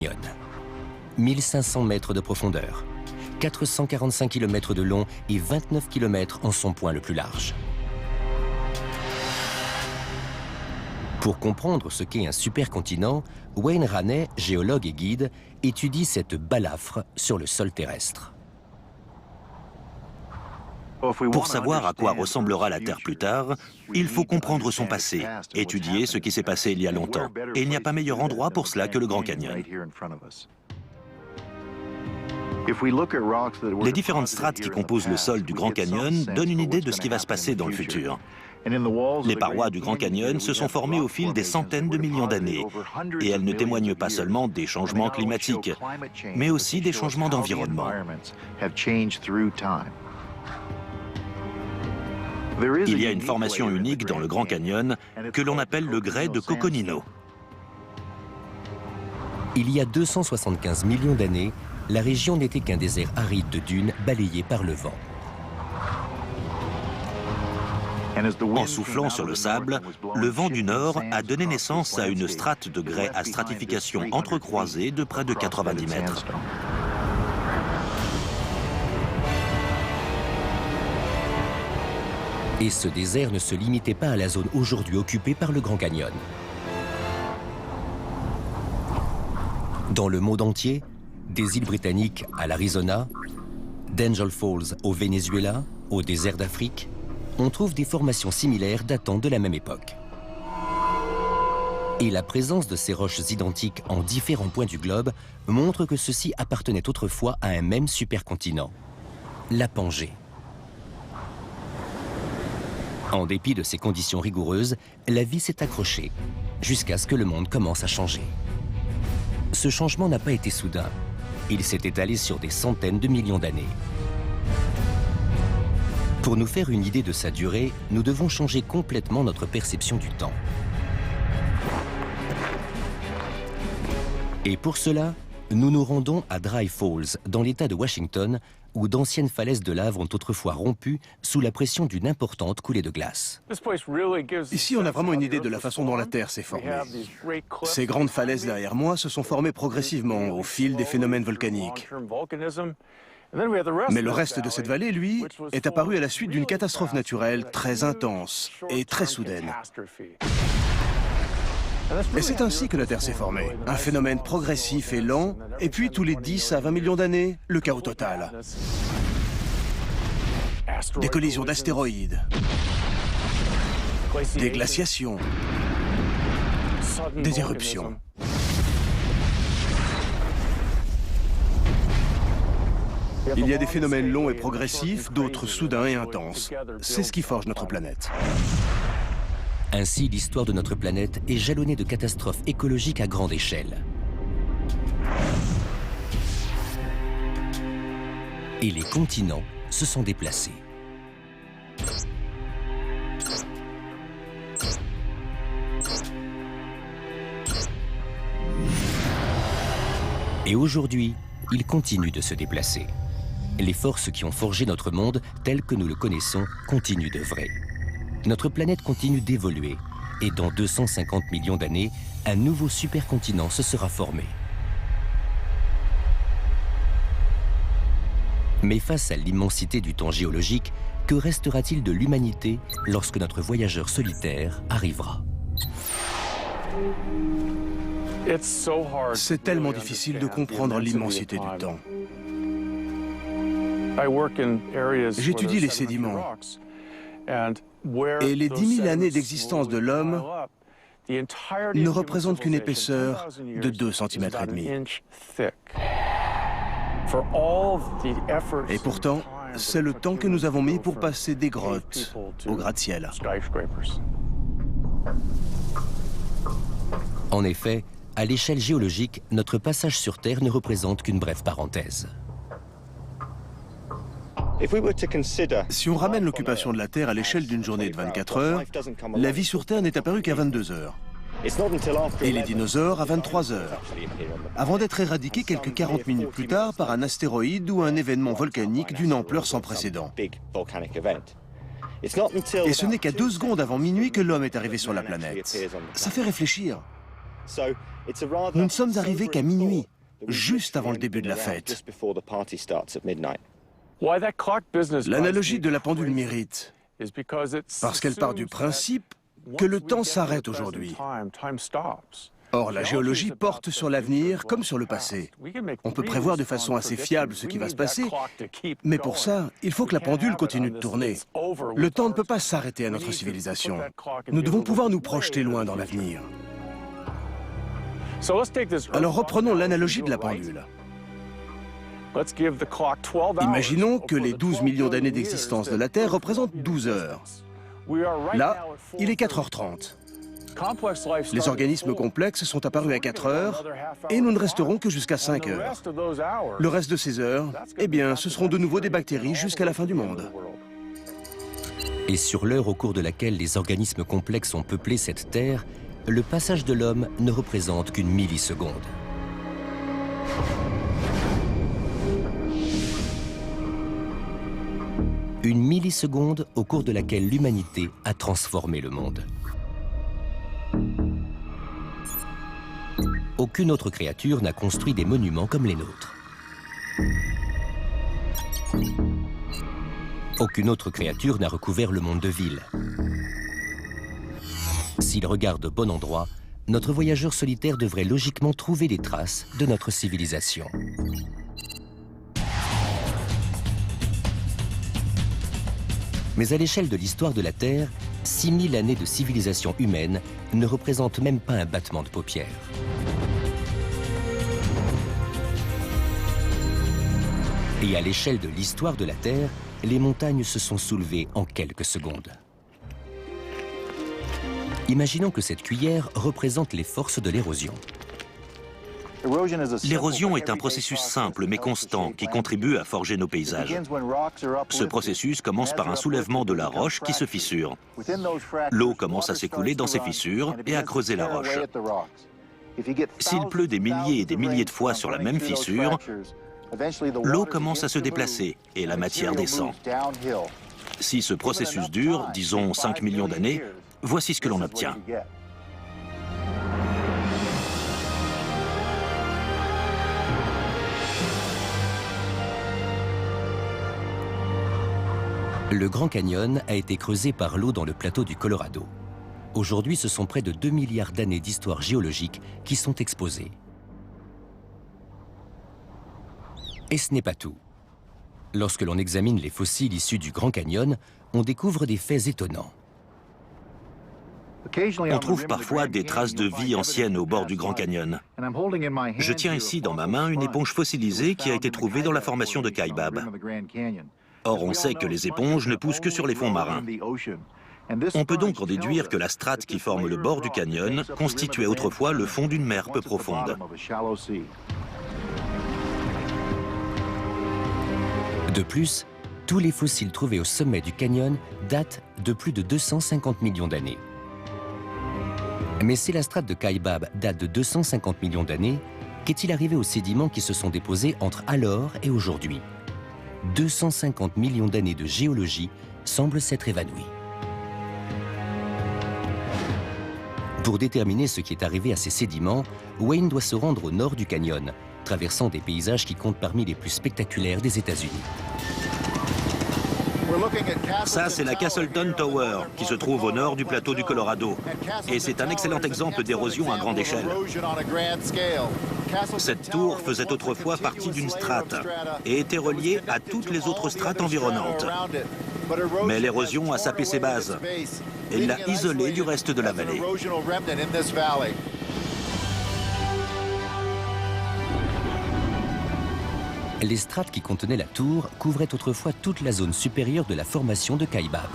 Canyon. 1500 mètres de profondeur, 445 km de long et 29 km en son point le plus large. Pour comprendre ce qu'est un supercontinent, Wayne Raney, géologue et guide, étudie cette balafre sur le sol terrestre. Pour savoir à quoi ressemblera la Terre plus tard, il faut comprendre son passé, étudier ce qui s'est passé il y a longtemps. Et il n'y a pas meilleur endroit pour cela que le Grand Canyon. Les différentes strates qui composent le sol du Grand Canyon donnent une idée de ce qui va se passer dans le futur. Les parois du Grand Canyon se sont formées au fil des centaines de millions d'années, et elles ne témoignent pas seulement des changements climatiques, mais aussi des changements d'environnement. Il y a une formation unique dans le Grand Canyon que l'on appelle le grès de Coconino. Il y a 275 millions d'années, la région n'était qu'un désert aride de dunes balayé par le vent. En soufflant sur le sable, le vent du nord a donné naissance à une strate de grès à stratification entrecroisée de près de 90 mètres. Et ce désert ne se limitait pas à la zone aujourd'hui occupée par le Grand Canyon. Dans le monde entier, des îles britanniques à l'Arizona, d'Angel Falls au Venezuela, au désert d'Afrique, on trouve des formations similaires datant de la même époque. Et la présence de ces roches identiques en différents points du globe montre que ceux-ci appartenaient autrefois à un même supercontinent, la Pangée. En dépit de ces conditions rigoureuses, la vie s'est accrochée, jusqu'à ce que le monde commence à changer. Ce changement n'a pas été soudain. Il s'est étalé sur des centaines de millions d'années. Pour nous faire une idée de sa durée, nous devons changer complètement notre perception du temps. Et pour cela, nous nous rendons à Dry Falls, dans l'État de Washington, où d'anciennes falaises de lave ont autrefois rompu sous la pression d'une importante coulée de glace. Ici, on a vraiment une idée de la façon dont la Terre s'est formée. Ces grandes falaises derrière moi se sont formées progressivement au fil des phénomènes volcaniques. Mais le reste de cette vallée, lui, est apparu à la suite d'une catastrophe naturelle très intense et très soudaine. Et c'est ainsi que la Terre s'est formée. Un phénomène progressif et lent, et puis tous les 10 à 20 millions d'années, le chaos total. Des collisions d'astéroïdes, des glaciations, des éruptions. Il y a des phénomènes longs et progressifs, d'autres soudains et intenses. C'est ce qui forge notre planète. Ainsi, l'histoire de notre planète est jalonnée de catastrophes écologiques à grande échelle. Et les continents se sont déplacés. Et aujourd'hui, ils continuent de se déplacer. Les forces qui ont forgé notre monde, tel que nous le connaissons, continuent d'œuvrer. Notre planète continue d'évoluer, et dans 250 millions d'années, un nouveau supercontinent se sera formé. Mais face à l'immensité du temps géologique, que restera-t-il de l'humanité lorsque notre voyageur solitaire arrivera? C'est tellement difficile de comprendre l'immensité du temps. J'étudie les sédiments. Et les 10 000 années d'existence de l'homme ne représentent qu'une épaisseur de 2,5 cm. Et pourtant, c'est le temps que nous avons mis pour passer des grottes au gratte-ciel. En effet, à l'échelle géologique, notre passage sur Terre ne représente qu'une brève parenthèse. Si on ramène l'occupation de la Terre à l'échelle d'une journée de 24 heures, la vie sur Terre n'est apparue qu'à 22 heures. Et les dinosaures à 23 heures, avant d'être éradiqués quelques 40 minutes plus tard par un astéroïde ou un événement volcanique d'une ampleur sans précédent. Et ce n'est qu'à 2 secondes avant minuit que l'homme est arrivé sur la planète. Ça fait réfléchir. Nous ne sommes arrivés qu'à minuit, juste avant le début de la fête. L'analogie de la pendule mérite, parce qu'elle part du principe que le temps s'arrête aujourd'hui. Or, la géologie porte sur l'avenir comme sur le passé. On peut prévoir de façon assez fiable ce qui va se passer, mais pour ça, il faut que la pendule continue de tourner. Le temps ne peut pas s'arrêter à notre civilisation. Nous devons pouvoir nous projeter loin dans l'avenir. Alors reprenons l'analogie de la pendule. Imaginons que les 12 millions d'années d'existence de la Terre représentent 12 heures. Là, il est 4h30. Les organismes complexes sont apparus à 4 heures et nous ne resterons que jusqu'à 5 heures. Le reste de ces heures, eh bien, ce seront de nouveau des bactéries jusqu'à la fin du monde. Et sur l'heure au cours de laquelle les organismes complexes ont peuplé cette Terre, le passage de l'homme ne représente qu'une milliseconde. Une milliseconde au cours de laquelle l'humanité a transformé le monde. Aucune autre créature n'a construit des monuments comme les nôtres. Aucune autre créature n'a recouvert le monde de ville. S'il regarde au bon endroit, notre voyageur solitaire devrait logiquement trouver des traces de notre civilisation. Mais à l'échelle de l'histoire de la Terre, 6000 années de civilisation humaine ne représentent même pas un battement de paupières. Et à l'échelle de l'histoire de la Terre, les montagnes se sont soulevées en quelques secondes. Imaginons que cette cuillère représente les forces de l'érosion. L'érosion est un processus simple mais constant qui contribue à forger nos paysages. Ce processus commence par un soulèvement de la roche qui se fissure. L'eau commence à s'écouler dans ces fissures et à creuser la roche. S'il pleut des milliers et des milliers de fois sur la même fissure, l'eau commence à se déplacer et la matière descend. Si ce processus dure, disons 5 millions d'années, voici ce que l'on obtient. Le Grand Canyon a été creusé par l'eau dans le plateau du Colorado. Aujourd'hui, ce sont près de 2 milliards d'années d'histoire géologique qui sont exposées. Et ce n'est pas tout. Lorsque l'on examine les fossiles issus du Grand Canyon, on découvre des faits étonnants. On trouve parfois des traces de vie anciennes au bord du Grand Canyon. Je tiens ici dans ma main une éponge fossilisée qui a été trouvée dans la formation de Kaibab. Or, on sait que les éponges ne poussent que sur les fonds marins. On peut donc en déduire que la strate qui forme le bord du canyon constituait autrefois le fond d'une mer peu profonde. De plus, tous les fossiles trouvés au sommet du canyon datent de plus de 250 millions d'années. Mais si la strate de Kaibab date de 250 millions d'années, qu'est-il arrivé aux sédiments qui se sont déposés entre alors et aujourd'hui ? 250 millions d'années de géologie semblent s'être évanouies. Pour déterminer ce qui est arrivé à ces sédiments, Wayne doit se rendre au nord du canyon, traversant des paysages qui comptent parmi les plus spectaculaires des États-Unis. Ça, c'est la Castleton Tower, qui se trouve au nord du plateau du Colorado. Et c'est un excellent exemple d'érosion à grande échelle. Cette tour faisait autrefois partie d'une strate et était reliée à toutes les autres strates environnantes. Mais l'érosion a sapé ses bases et l'a isolée du reste de la vallée. Les strates qui contenaient la tour couvraient autrefois toute la zone supérieure de la formation de Kaibab.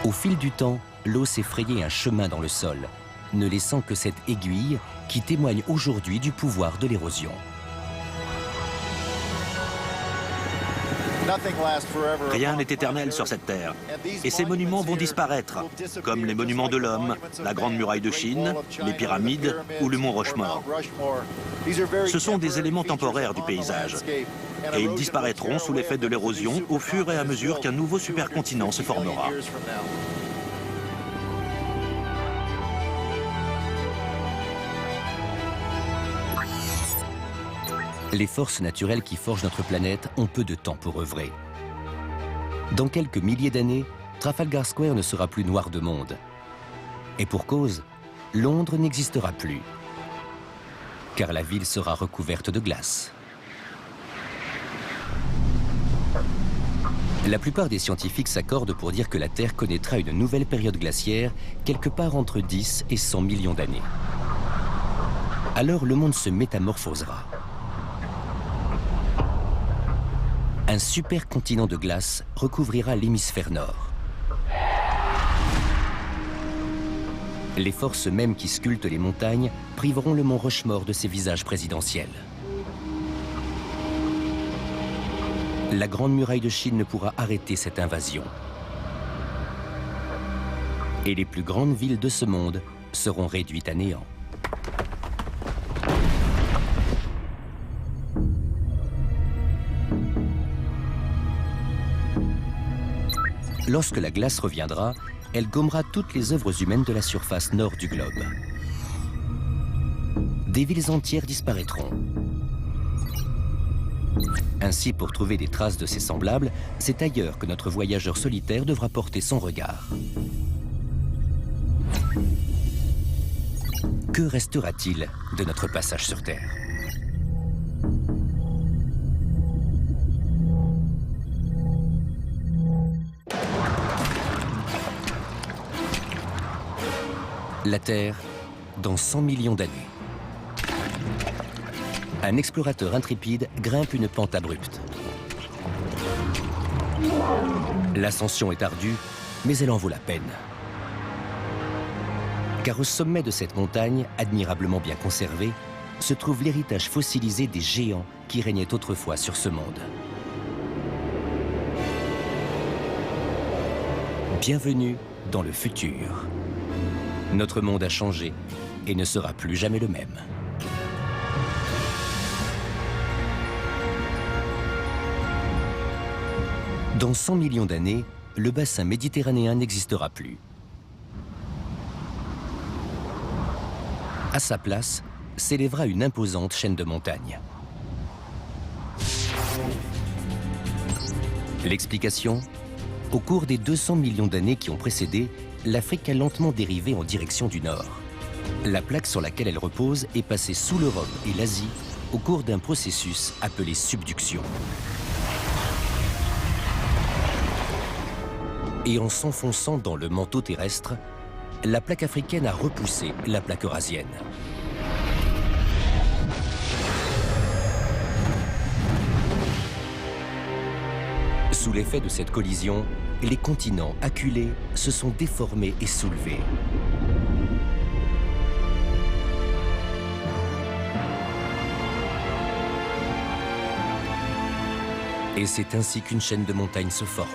Au fil du temps, l'eau s'est frayé un chemin dans le sol, ne laissant que cette aiguille qui témoigne aujourd'hui du pouvoir de l'érosion. Rien n'est éternel sur cette terre. Et ces monuments vont disparaître, comme les monuments de l'homme, la Grande Muraille de Chine, les pyramides ou le mont Rushmore. Ce sont des éléments temporaires du paysage. et ils disparaîtront sous l'effet de l'érosion au fur et à mesure qu'un nouveau supercontinent se formera. Les forces naturelles qui forgent notre planète ont peu de temps pour œuvrer. Dans quelques milliers d'années, Trafalgar Square ne sera plus noir de monde. Et pour cause, Londres n'existera plus, car la ville sera recouverte de glace. La plupart des scientifiques s'accordent pour dire que la Terre connaîtra une nouvelle période glaciaire quelque part entre 10 et 100 millions d'années. Alors le monde se métamorphosera. Un supercontinent de glace recouvrira l'hémisphère nord. Les forces mêmes qui sculptent les montagnes priveront le mont Rushmore de ses visages présidentiels. La Grande Muraille de Chine ne pourra arrêter cette invasion. Et les plus grandes villes de ce monde seront réduites à néant. Lorsque la glace reviendra, elle gommera toutes les œuvres humaines de la surface nord du globe. Des villes entières disparaîtront. Ainsi, pour trouver des traces de ses semblables, c'est ailleurs que notre voyageur solitaire devra porter son regard. Que restera-t-il de notre passage sur Terre ? La Terre, dans 100 millions d'années. Un explorateur intrépide grimpe une pente abrupte. L'ascension est ardue, mais elle en vaut la peine. Car au sommet de cette montagne, admirablement bien conservée, se trouve l'héritage fossilisé des géants qui régnaient autrefois sur ce monde. Bienvenue dans le futur. Notre monde a changé et ne sera plus jamais le même. Dans 100 millions d'années, le bassin méditerranéen n'existera plus. À sa place, s'élèvera une imposante chaîne de montagnes. L'explication ? Au cours des 200 millions d'années qui ont précédé, l'Afrique a lentement dérivé en direction du nord. La plaque sur laquelle elle repose est passée sous l'Europe et l'Asie au cours d'un processus appelé subduction. Et en s'enfonçant dans le manteau terrestre, la plaque africaine a repoussé la plaque eurasienne. Sous l'effet de cette collision, les continents acculés se sont déformés et soulevés. Et c'est ainsi qu'une chaîne de montagnes se forme.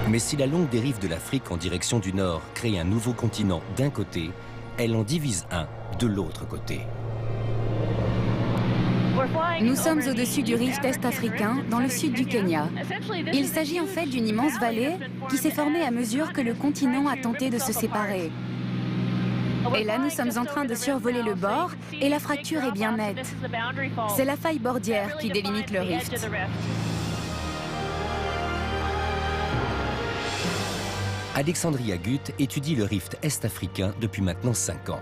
Mais si la longue dérive de l'Afrique en direction du nord crée un nouveau continent d'un côté, elle en divise un de l'autre côté. Nous sommes au-dessus du rift est-africain, dans le sud du Kenya. Il s'agit en fait d'une immense vallée qui s'est formée à mesure que le continent a tenté de se séparer. Et là, nous sommes en train de survoler le bord et la fracture est bien nette. C'est la faille bordière qui délimite le rift. Alexandria Guth étudie le rift est-africain depuis maintenant 5 ans.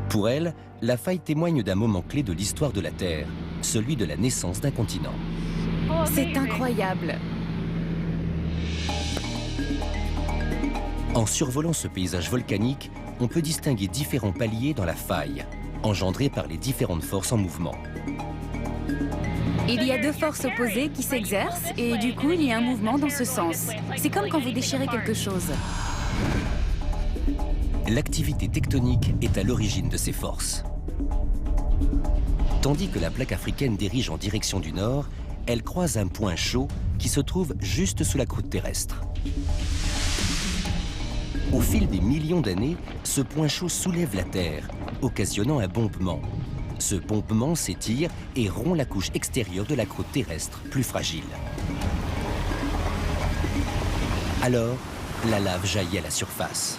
Pour elle, la faille témoigne d'un moment clé de l'histoire de la Terre, celui de la naissance d'un continent. C'est incroyable. En survolant ce paysage volcanique, on peut distinguer différents paliers dans la faille, engendrés par les différentes forces en mouvement. Il y a deux forces opposées qui s'exercent et du coup, il y a un mouvement dans ce sens. C'est comme quand vous déchirez quelque chose. L'activité tectonique est à l'origine de ces forces. Tandis que la plaque africaine dirige en direction du nord, elle croise un point chaud qui se trouve juste sous la croûte terrestre. Au fil des millions d'années, ce point chaud soulève la Terre, occasionnant un bombement. Ce bombement s'étire et rompt la couche extérieure de la croûte terrestre, plus fragile. Alors, la lave jaillit à la surface.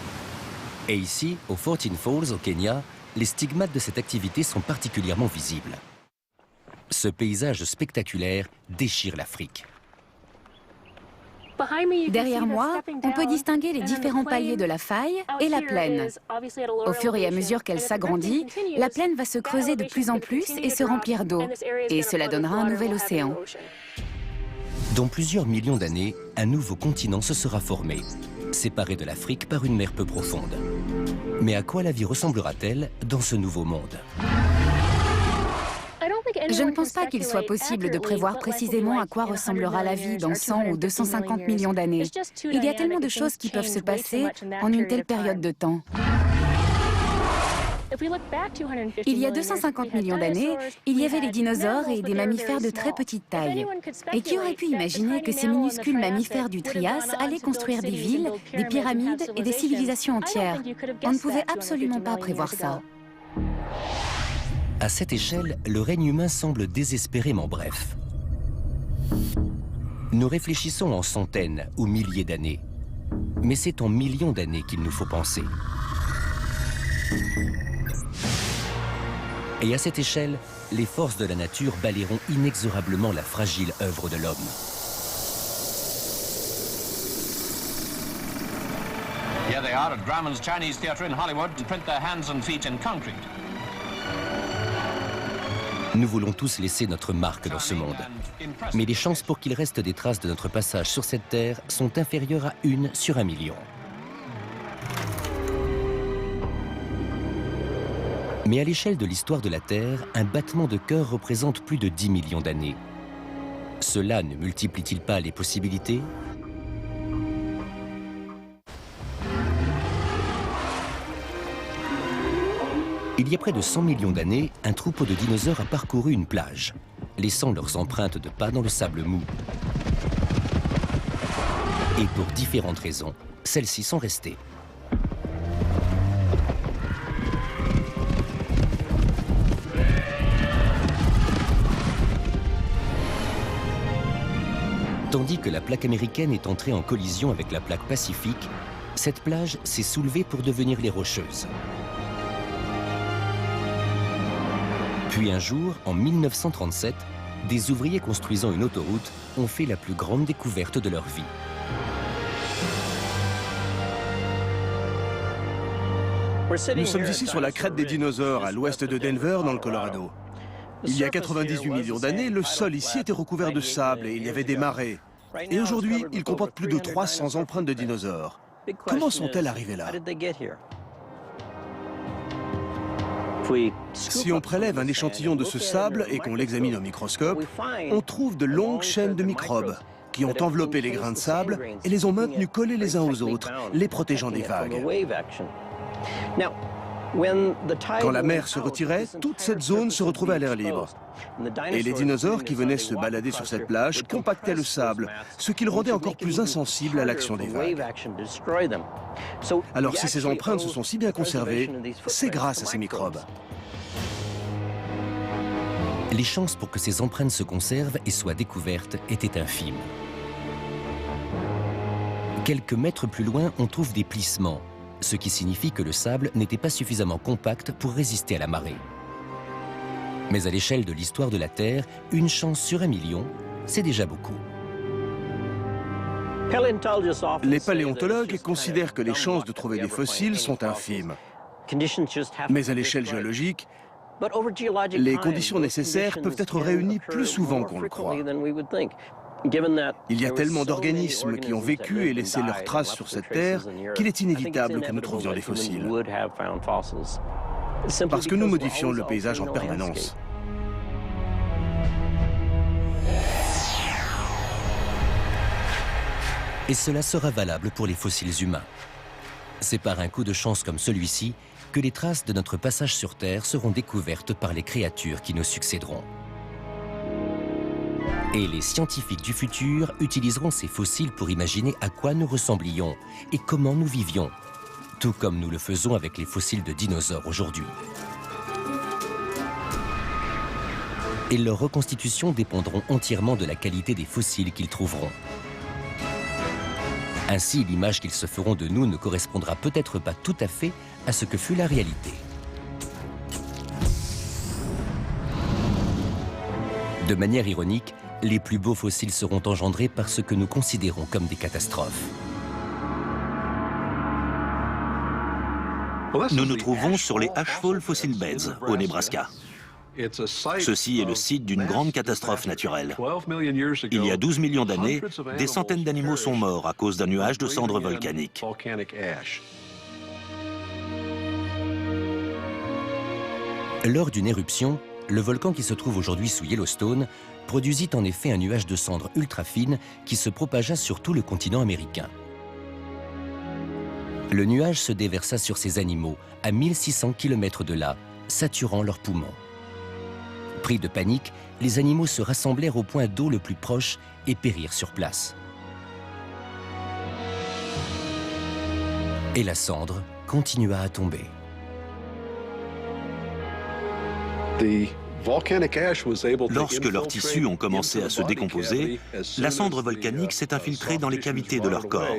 Et ici, au 14 Falls, au Kenya, les stigmates de cette activité sont particulièrement visibles. Ce paysage spectaculaire déchire l'Afrique. Derrière moi, on peut distinguer les différents paliers de la faille et la plaine. Au fur et à mesure qu'elle s'agrandit, la plaine va se creuser de plus en plus et se remplir d'eau. Et cela donnera un nouvel océan. Dans plusieurs millions d'années, un nouveau continent se sera formé, séparé de l'Afrique par une mer peu profonde. Mais à quoi la vie ressemblera-t-elle dans ce nouveau monde ? Je ne pense pas qu'il soit possible de prévoir précisément à quoi ressemblera la vie dans 100 ou 250 millions d'années. Il y a tellement de choses qui peuvent se passer en une telle période de temps. Il y a 250 millions d'années, il y avait les dinosaures et des mammifères de très petite taille. Et qui aurait pu imaginer que ces minuscules mammifères du Trias allaient construire des villes, des pyramides et des civilisations entières? On ne pouvait absolument pas prévoir ça. À cette échelle, le règne humain semble désespérément bref. Nous réfléchissons en centaines ou milliers d'années. Mais c'est en millions d'années qu'il nous faut penser. Et à cette échelle, les forces de la nature balayeront inexorablement la fragile œuvre de l'homme. Here they are at Grauman's Chinese Theatre in Hollywood to print their hands and feet in concrete. Nous voulons tous laisser notre marque dans ce monde. Mais les chances pour qu'il reste des traces de notre passage sur cette terre sont inférieures à 1 sur 1 million. Mais à l'échelle de l'histoire de la Terre, un battement de cœur représente plus de 10 millions d'années. Cela ne multiplie-t-il pas les possibilités ? Il y a près de 100 millions d'années, un troupeau de dinosaures a parcouru une plage, laissant leurs empreintes de pas dans le sable mou. Et pour différentes raisons, celles-ci sont restées. Tandis que la plaque américaine est entrée en collision avec la plaque pacifique, cette plage s'est soulevée pour devenir les Rocheuses. Puis un jour, en 1937, des ouvriers construisant une autoroute ont fait la plus grande découverte de leur vie. Nous sommes ici sur la crête des dinosaures, à l'ouest de Denver, dans le Colorado. Il y a 98 millions d'années, le sol ici était recouvert de sable et il y avait des marais. Et aujourd'hui, il comporte plus de 300 empreintes de dinosaures. Comment sont-elles arrivées là ? Si on prélève un échantillon de ce sable et qu'on l'examine au microscope, on trouve de longues chaînes de microbes qui ont enveloppé les grains de sable et les ont maintenus collés les uns aux autres, les protégeant des vagues. Quand la mer se retirait, toute cette zone se retrouvait à l'air libre. Et les dinosaures qui venaient se balader sur cette plage compactaient le sable, ce qui le rendait encore plus insensible à l'action des vagues. Alors si ces empreintes se sont si bien conservées, c'est grâce à ces microbes. Les chances pour que ces empreintes se conservent et soient découvertes étaient infimes. Quelques mètres plus loin, on trouve des plissements, ce qui signifie que le sable n'était pas suffisamment compact pour résister à la marée. Mais à l'échelle de l'histoire de la Terre, une chance sur 1 million, c'est déjà beaucoup. Les paléontologues considèrent que les chances de trouver des fossiles sont infimes. Mais à l'échelle géologique, les conditions nécessaires peuvent être réunies plus souvent qu'on le croit. Il y a tellement d'organismes qui ont vécu et laissé leurs traces sur cette terre qu'il est inévitable que nous trouvions des fossiles. Parce que nous modifions le paysage en permanence. Et cela sera valable pour les fossiles humains. C'est par un coup de chance comme celui-ci que les traces de notre passage sur Terre seront découvertes par les créatures qui nous succéderont. Et les scientifiques du futur utiliseront ces fossiles pour imaginer à quoi nous ressemblions et comment nous vivions, tout comme nous le faisons avec les fossiles de dinosaures aujourd'hui. Et leur reconstitution dépendront entièrement de la qualité des fossiles qu'ils trouveront. Ainsi, l'image qu'ils se feront de nous ne correspondra peut-être pas tout à fait à ce que fut la réalité. De manière ironique, les plus beaux fossiles seront engendrés par ce que nous considérons comme des catastrophes. Nous nous trouvons sur les Ashfall Fossil Beds, au Nebraska. Ceci est le site d'une grande catastrophe naturelle. Il y a 12 millions d'années, des centaines d'animaux sont morts à cause d'un nuage de cendres volcaniques. Lors d'une éruption, le volcan qui se trouve aujourd'hui sous Yellowstone produisit en effet un nuage de cendres ultra fines qui se propagea sur tout le continent américain. Le nuage se déversa sur ces animaux à 1600 km de là, saturant leurs poumons. Pris de panique, les animaux se rassemblèrent au point d'eau le plus proche et périrent sur place. Et la cendre continua à tomber. Lorsque leurs tissus ont commencé à se décomposer, la cendre volcanique s'est infiltrée dans les cavités de leur corps,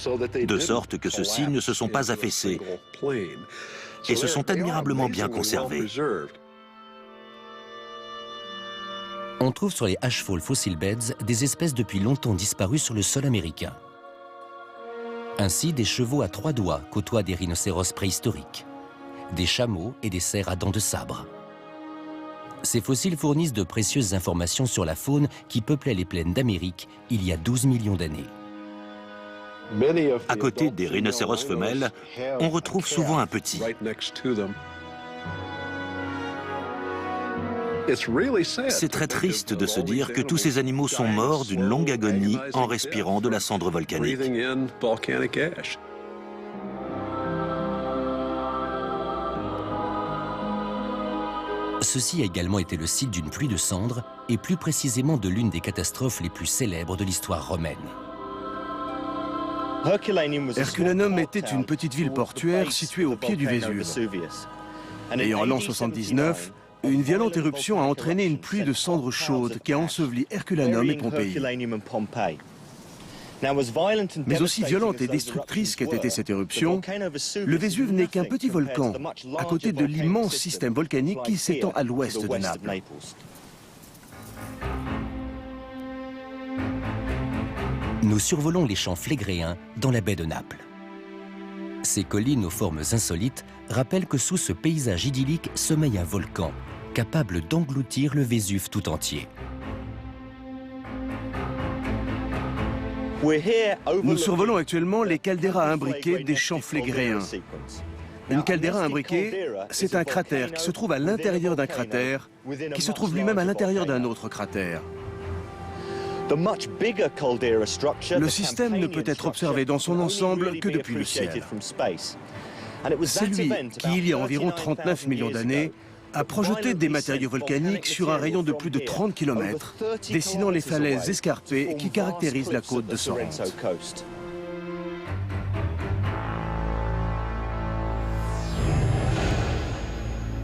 de sorte que ceux-ci ne se sont pas affaissés et se sont admirablement bien conservés. On trouve sur les Ashfall Fossil Beds des espèces depuis longtemps disparues sur le sol américain. Ainsi, des chevaux à 3 doigts côtoient des rhinocéros préhistoriques, des chameaux et des cerfs à dents de sabre. Ces fossiles fournissent de précieuses informations sur la faune qui peuplait les plaines d'Amérique il y a 12 millions d'années. À côté des rhinocéros femelles, on retrouve souvent un petit. C'est très triste de se dire que tous ces animaux sont morts d'une longue agonie en respirant de la cendre volcanique. Ceci a également été le site d'une pluie de cendres et plus précisément de l'une des catastrophes les plus célèbres de l'histoire romaine. Herculanum était une petite ville portuaire située au pied du Vésuve. Et en l'an 79, une violente éruption a entraîné une pluie de cendres chaudes qui a enseveli Herculanum et Pompéi. Mais aussi violente et destructrice qu'ait été cette éruption, le Vésuve n'est qu'un petit volcan, à côté de l'immense système volcanique qui s'étend à l'ouest de Naples. Nous survolons les champs flégréens dans la baie de Naples. Ces collines aux formes insolites rappellent que sous ce paysage idyllique sommeille un volcan, capable d'engloutir le Vésuve tout entier. Nous survolons actuellement les calderas imbriquées des champs flégréens. Une caldeira imbriquée, c'est un cratère qui se trouve à l'intérieur d'un cratère, qui se trouve lui-même à l'intérieur d'un autre cratère. Le système ne peut être observé dans son ensemble que depuis le ciel. C'est lui qui, il y a environ 39 millions d'années, a projeté des matériaux volcaniques sur un rayon de plus de 30 km, dessinant les falaises escarpées qui caractérisent la côte de Sorrente.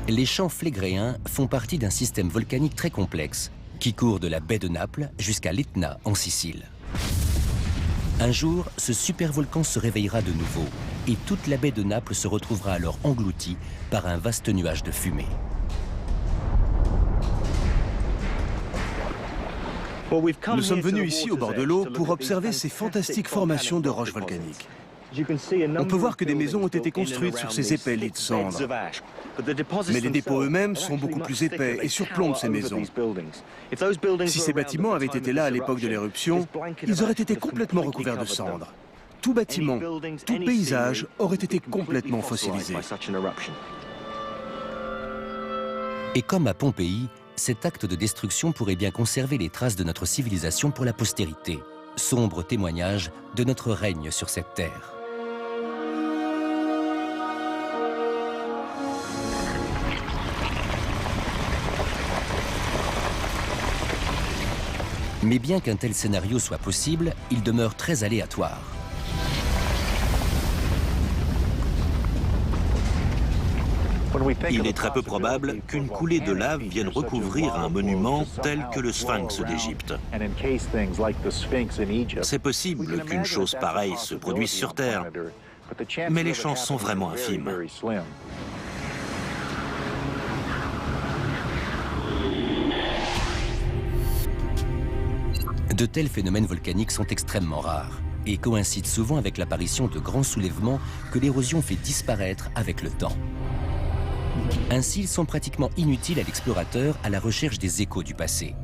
Les champs flégréens font partie d'un système volcanique très complexe qui court de la baie de Naples jusqu'à l'Etna en Sicile. Un jour, ce supervolcan se réveillera de nouveau et toute la baie de Naples se retrouvera alors engloutie par un vaste nuage de fumée. Nous sommes venus ici au bord de l'eau pour observer ces fantastiques formations de roches volcaniques. On peut voir que des maisons ont été construites sur ces épais lits de cendres. Mais les dépôts eux-mêmes sont beaucoup plus épais et surplombent ces maisons. Si ces bâtiments avaient été là à l'époque de l'éruption, ils auraient été complètement recouverts de cendres. Tout bâtiment, tout paysage aurait été complètement fossilisé. Et comme à Pompéi, cet acte de destruction pourrait bien conserver les traces de notre civilisation pour la postérité, sombre témoignage de notre règne sur cette terre. Mais bien qu'un tel scénario soit possible, il demeure très aléatoire. Il est très peu probable qu'une coulée de lave vienne recouvrir un monument tel que le Sphinx d'Égypte. C'est possible qu'une chose pareille se produise sur Terre, mais les chances sont vraiment infimes. De tels phénomènes volcaniques sont extrêmement rares et coïncident souvent avec l'apparition de grands soulèvements que l'érosion fait disparaître avec le temps. Ainsi, ils sont pratiquement inutiles à l'explorateur à la recherche des échos du passé.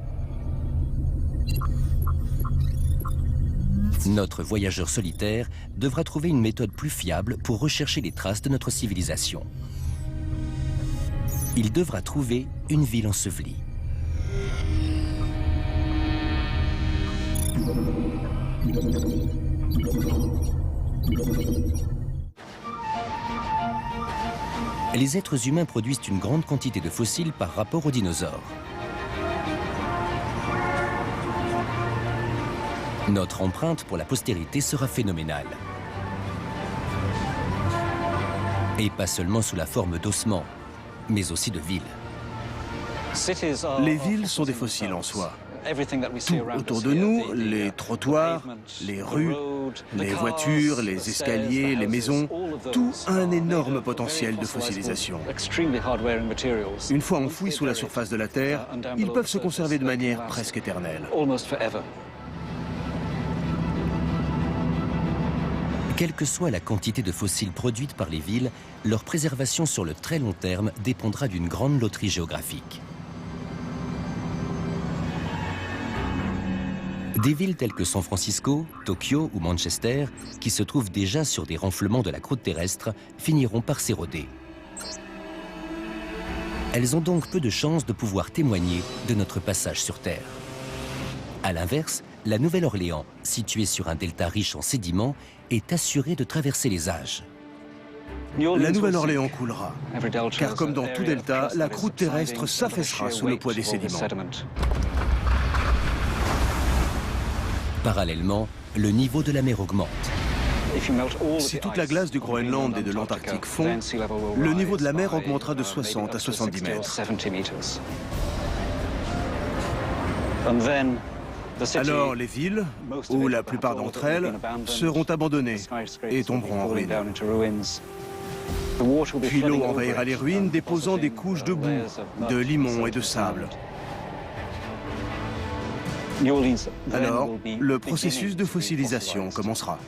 Notre voyageur solitaire devra trouver une méthode plus fiable pour rechercher les traces de notre civilisation. Il devra trouver une ville ensevelie. Les êtres humains produisent une grande quantité de fossiles par rapport aux dinosaures. Notre empreinte pour la postérité sera phénoménale. Et pas seulement sous la forme d'ossements, mais aussi de villes. Les villes sont des fossiles en soi. Tout autour de nous, les trottoirs, les rues, les voitures, les escaliers, les maisons, tout a un énorme potentiel de fossilisation. Une fois enfouis sous la surface de la Terre, ils peuvent se conserver de manière presque éternelle. Quelle que soit la quantité de fossiles produites par les villes, leur préservation sur le très long terme dépendra d'une grande loterie géographique. Des villes telles que San Francisco, Tokyo ou Manchester, qui se trouvent déjà sur des renflements de la croûte terrestre, finiront par s'éroder. Elles ont donc peu de chances de pouvoir témoigner de notre passage sur Terre. A l'inverse, la Nouvelle-Orléans, située sur un delta riche en sédiments, est assurée de traverser les âges. La Nouvelle-Orléans coulera, car comme dans tout delta, la croûte terrestre s'affaissera sous le poids des sédiments. Parallèlement, le niveau de la mer augmente. Si toute la glace du Groenland et de l'Antarctique fond, le niveau de la mer augmentera de 60 à 70 mètres. Alors les villes, ou la plupart d'entre elles, seront abandonnées et tomberont en ruine. Puis l'eau envahira les ruines, déposant des couches de boue, de limon et de sable. Alors, le processus de fossilisation commencera.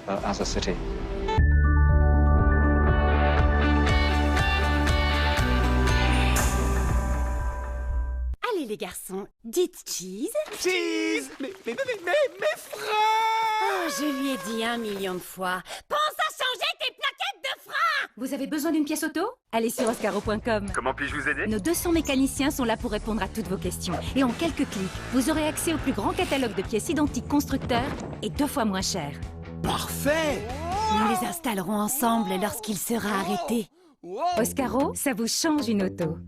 Allez les garçons, dites cheese. Cheese! Mais freins! Oh, je lui ai dit 1 million de fois. Pense à changer tes plaquettes de frein! Vous avez besoin d'une pièce auto? Allez sur oscaro.com. Comment puis-je vous aider? Nos 200 mécaniciens sont là pour répondre à toutes vos questions. Et en quelques clics, vous aurez accès au plus grand catalogue de pièces identiques constructeurs et 2 fois moins cher. Parfait! Nous les installerons ensemble lorsqu'il sera arrêté. Oscaro, ça vous change une auto.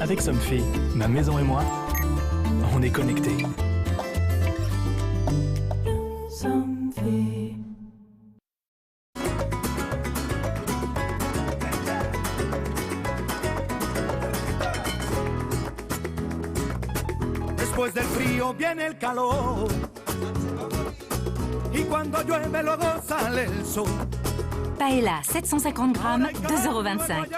Avec Somfy, ma maison et moi, on est connectés. Después del frío viene el calor y cuando llueve luego sale el sol. Paella, 750 grammes, 2,25 €.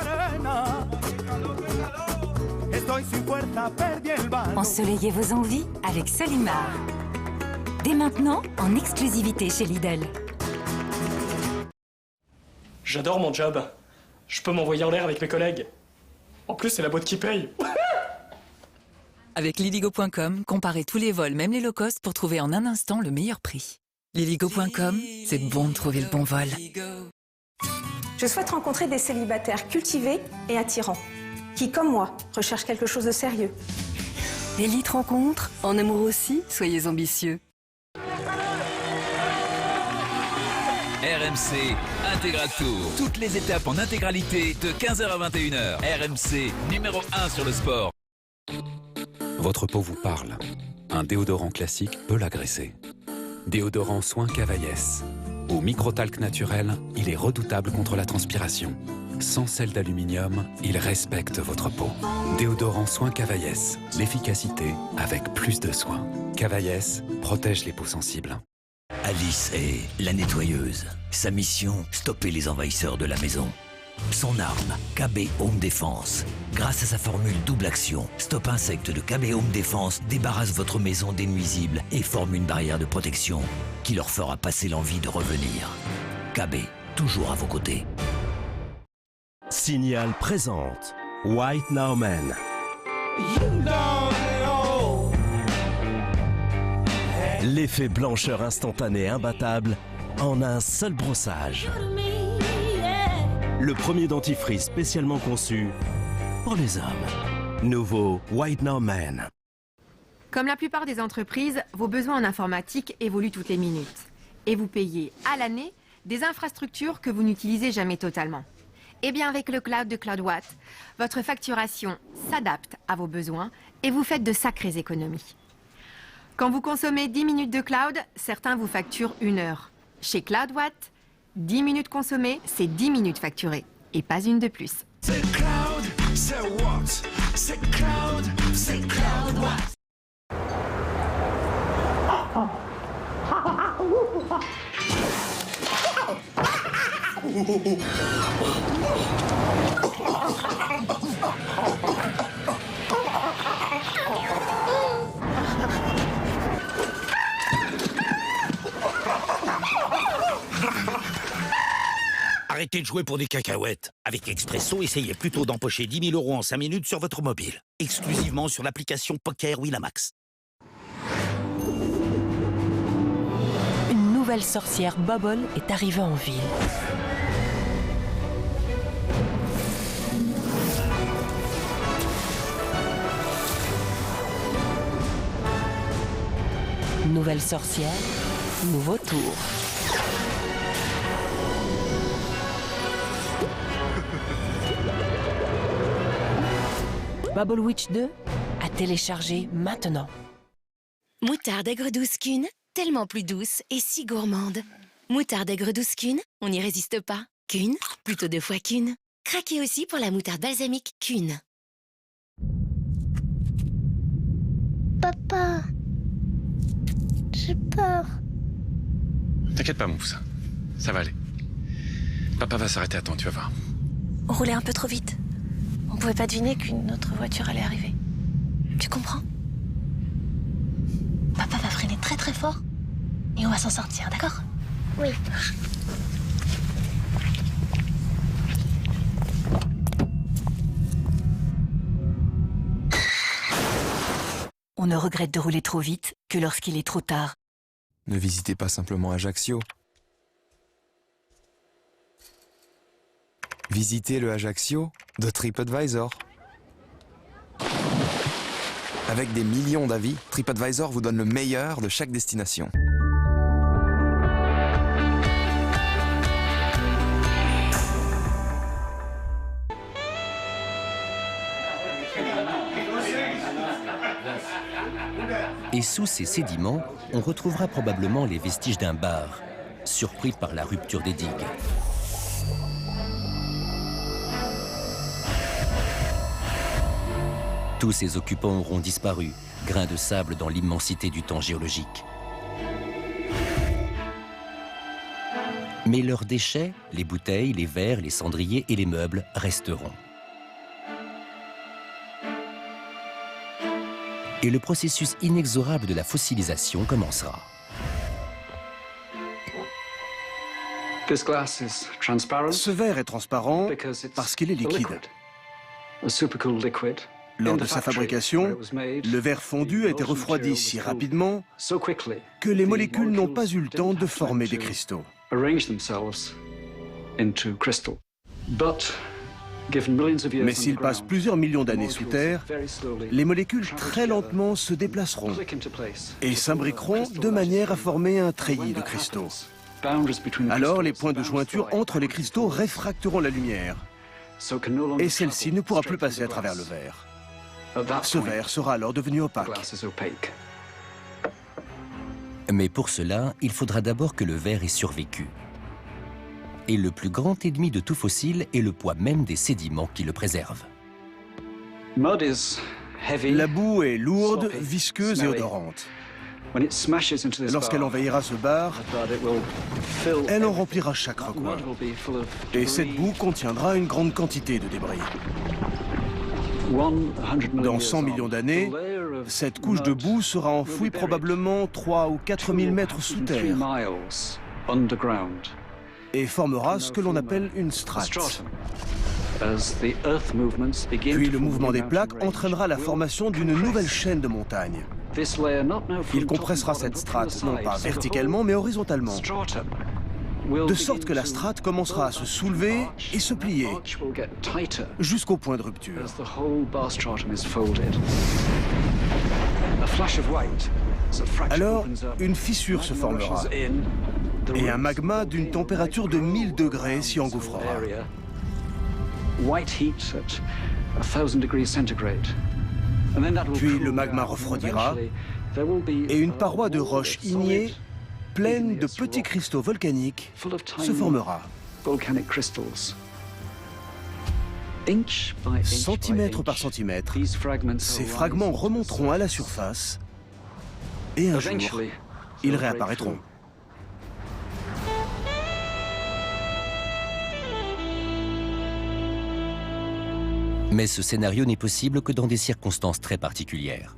Ensoleillez vos envies avec Solimar. Dès maintenant, en exclusivité chez Lidl. J'adore mon job. Je peux m'envoyer en l'air avec mes collègues. En plus, c'est la boîte qui paye. Avec Liligo.com, comparez tous les vols, même les low cost, pour trouver en un instant le meilleur prix. Liligo.com, c'est bon de trouver le bon vol. Je souhaite rencontrer des célibataires cultivés et attirants, qui, comme moi, recherchent quelque chose de sérieux. Élite rencontre, en amour aussi, soyez ambitieux. RMC Intégral Tour. Toutes les étapes en intégralité de 15h à 21h. RMC, numéro 1 sur le sport. Votre peau vous parle. Un déodorant classique peut l'agresser. Déodorant Soin Cavaillès. Au microtalc naturel, il est redoutable contre la transpiration. Sans sel d'aluminium, il respecte votre peau. Déodorant Soin Cavaillès. L'efficacité avec plus de soins. Cavaillès protège les peaux sensibles. Alice est la nettoyeuse. Sa mission, stopper les envahisseurs de la maison. Son arme, KB Home Defense. Grâce à sa formule double action, Stop Insectes de KB Home Defense débarrasse votre maison des nuisibles et forme une barrière de protection qui leur fera passer l'envie de revenir. KB, toujours à vos côtés. Signal présente White Now Man. L'effet blancheur instantané imbattable en un seul brossage. Le premier dentifrice spécialement conçu pour les hommes. Nouveau White Now Man. Comme la plupart des entreprises, vos besoins en informatique évoluent toutes les minutes. Et vous payez à l'année des infrastructures que vous n'utilisez jamais totalement. Eh bien, avec le cloud de CloudWatt, votre facturation s'adapte à vos besoins et vous faites de sacrées économies. Quand vous consommez 10 minutes de cloud, certains vous facturent 1 heure. Chez CloudWatt, 10 minutes consommées, c'est 10 minutes facturées. Et pas une de plus. C'est cloud, c'est what? C'est cloud, c'est CloudWatt. Arrêtez de jouer pour des cacahuètes. Avec Expresso, essayez plutôt d'empocher 10 000 € en 5 minutes sur votre mobile. Exclusivement sur l'application Poker Winamax. Une nouvelle sorcière Bubble est arrivée en ville. Nouvelle sorcière, nouveau tour. Bubble Witch 2 à télécharger maintenant. Moutarde aigre douce Kuhn, tellement plus douce et si gourmande. Moutarde aigre douce Kuhn, on n'y résiste pas. Kuhn, plutôt 2 fois Kuhn. Craquez aussi pour la moutarde balsamique Kuhn. Papa, j'ai peur. T'inquiète pas, mon poussin. Ça va aller. Papa va s'arrêter à temps, tu vas voir. On roulait un peu trop vite. On pouvait pas deviner qu'une autre voiture allait arriver. Tu comprends? Papa va freiner très très fort et on va s'en sortir, d'accord? Oui. On ne regrette de rouler trop vite que lorsqu'il est trop tard. Ne visitez pas simplement Ajaccio. Visitez le Ajaccio de TripAdvisor. Avec des millions d'avis, TripAdvisor vous donne le meilleur de chaque destination. Et sous ces sédiments, on retrouvera probablement les vestiges d'un bar, surpris par la rupture des digues. Tous ces occupants auront disparu, grains de sable dans l'immensité du temps géologique. Mais leurs déchets, les bouteilles, les verres, les cendriers et les meubles resteront. Et le processus inexorable de la fossilisation commencera. Ce verre est transparent parce qu'il est liquide. Lors de sa fabrication, le verre fondu a été refroidi si rapidement que les molécules n'ont pas eu le temps de former des cristaux. Mais s'il passe plusieurs millions d'années sous terre, les molécules très lentement se déplaceront et s'imbriqueront de manière à former un treillis de cristaux. Alors les points de jointure entre les cristaux réfracteront la lumière et celle-ci ne pourra plus passer à travers le verre. Ce verre sera alors devenu opaque. Mais pour cela, il faudra d'abord que le verre ait survécu. Et le plus grand ennemi de tout fossile est le poids même des sédiments qui le préservent. La boue est lourde, visqueuse et odorante. Lorsqu'elle envahira ce bar, elle en remplira chaque recoin. Et cette boue contiendra une grande quantité de débris. Dans 100 millions d'années, cette couche de boue sera enfouie probablement 3 ou 4 000 mètres sous terre et formera ce que l'on appelle une strate. Puis le mouvement des plaques entraînera la formation d'une nouvelle chaîne de montagnes. Il compressera cette strate, non pas verticalement, mais horizontalement, de sorte que la strate commencera à se soulever et se plier jusqu'au point de rupture. Alors, une fissure se formera et un magma d'une température de 1000 degrés s'y engouffrera. Puis le magma refroidira et une paroi de roche ignée pleine de petits cristaux volcaniques se formera. Centimètre par centimètre, ces fragments remonteront à la surface et un jour, ils réapparaîtront. Mais ce scénario n'est possible que dans des circonstances très particulières.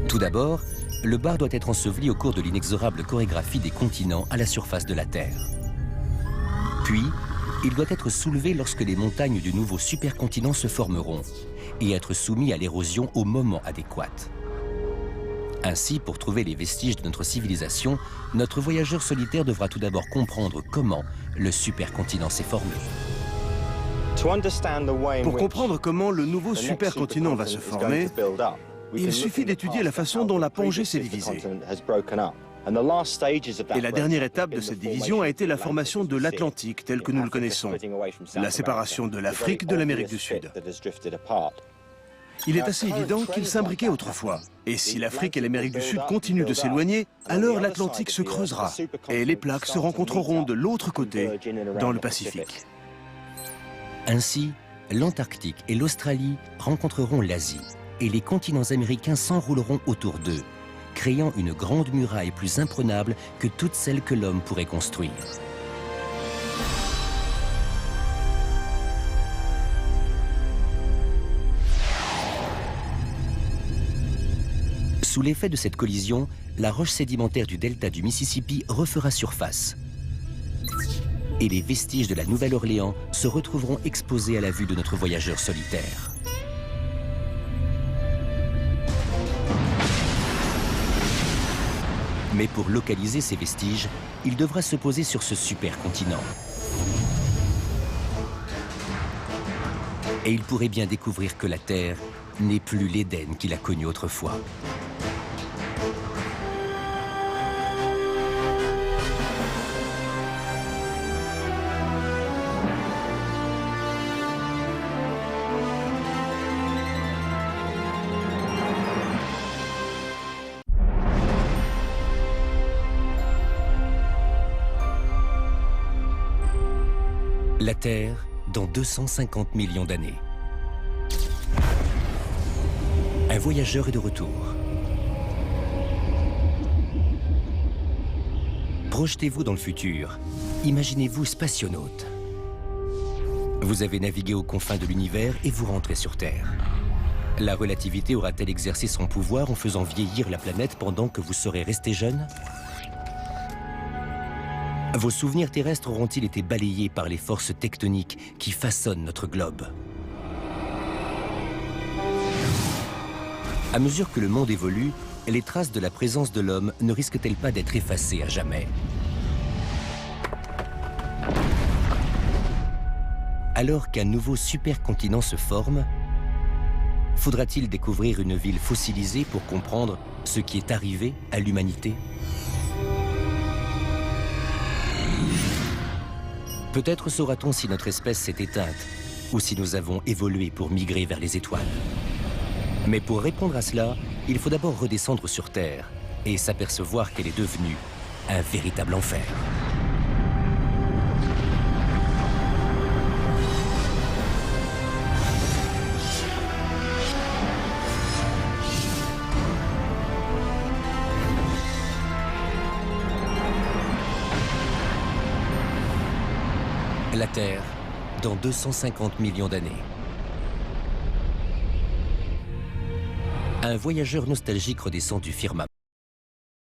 Tout d'abord, le bar doit être enseveli au cours de l'inexorable chorégraphie des continents à la surface de la Terre. Puis, il doit être soulevé lorsque les montagnes du nouveau supercontinent se formeront et être soumis à l'érosion au moment adéquat. Ainsi, pour trouver les vestiges de notre civilisation, notre voyageur solitaire devra tout d'abord comprendre comment le supercontinent s'est formé. Pour comprendre comment le nouveau supercontinent va se former, il suffit d'étudier la façon dont la Pangée s'est divisée. Et la dernière étape de cette division a été la formation de l'Atlantique tel que nous le connaissons, la séparation de l'Afrique de l'Amérique du Sud. Il est assez évident qu'ils s'imbriquaient autrefois. Et si l'Afrique et l'Amérique du Sud continuent de s'éloigner, alors l'Atlantique se creusera et les plaques se rencontreront de l'autre côté, dans le Pacifique. Ainsi, l'Antarctique et l'Australie rencontreront l'Asie et les continents américains s'enrouleront autour d'eux, créant une grande muraille plus imprenable que toutes celles que l'homme pourrait construire. Sous l'effet de cette collision, la roche sédimentaire du delta du Mississippi refera surface. Et les vestiges de la Nouvelle-Orléans se retrouveront exposés à la vue de notre voyageur solitaire. Mais pour localiser ces vestiges, il devra se poser sur ce supercontinent. Et il pourrait bien découvrir que la Terre n'est plus l'Éden qu'il a connu autrefois. La Terre dans 250 millions d'années. Un voyageur est de retour. Projetez-vous dans le futur. Imaginez-vous spationaute. Vous avez navigué aux confins de l'univers et vous rentrez sur Terre. La relativité aura-t-elle exercé son pouvoir en faisant vieillir la planète pendant que vous serez resté jeune ? Vos souvenirs terrestres auront-ils été balayés par les forces tectoniques qui façonnent notre globe? À mesure que le monde évolue, les traces de la présence de l'homme ne risquent-elles pas d'être effacées à jamais? Alors qu'un nouveau supercontinent se forme, faudra-t-il découvrir une ville fossilisée pour comprendre ce qui est arrivé à l'humanité? Peut-être saura-t-on si notre espèce s'est éteinte ou si nous avons évolué pour migrer vers les étoiles. Mais pour répondre à cela, il faut d'abord redescendre sur Terre et s'apercevoir qu'elle est devenue un véritable enfer. La Terre, dans 250 millions d'années. Un voyageur nostalgique redescend du firmament.